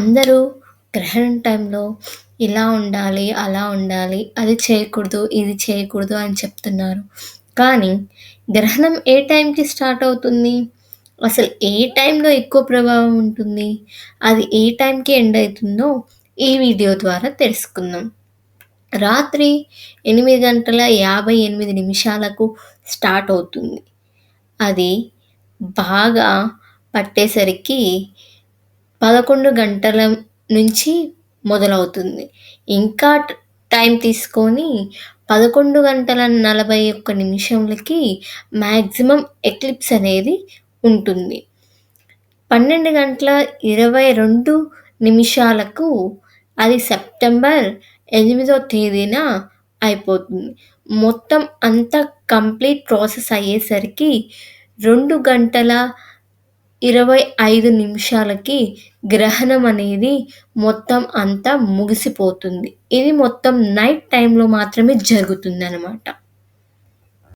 అందరూ గ్రహణం టైంలో ఇలా ఉండాలి, అలా ఉండాలి, అది చేయకూడదు, ఇది చేయకూడదు అని చెప్తున్నారు. కానీ గ్రహణం ఏ టైంకి స్టార్ట్ అవుతుంది? అసలు ఏ టైంలో ఎక్కువ ప్రభావం ఉంటుంది? అది ఏ టైంకి ఎండ్ అయితుందో ఈ వీడియో ద్వారా తెలుసుకుందాం. రాత్రి 8:58 స్టార్ట్ అవుతుంది. అది బాగా పట్టేసరికి 11 గంటల నుంచి మొదలవుతుంది. ఇంకా టైం తీసుకొని 11:41 మాక్సిమం ఎక్లిప్స్ అనేది ఉంటుంది. 12:22 అది సెప్టెంబర్ 8వ తేదీన అయిపోతుంది. మొత్తం అంతా కంప్లీట్ ప్రాసెస్ అయ్యేసరికి 2:25 గ్రహణం అనేది మొత్తం అంతా ముగిసిపోతుంది. ఇది మొత్తం నైట్ టైంలో మాత్రమే జరుగుతుందనమాట.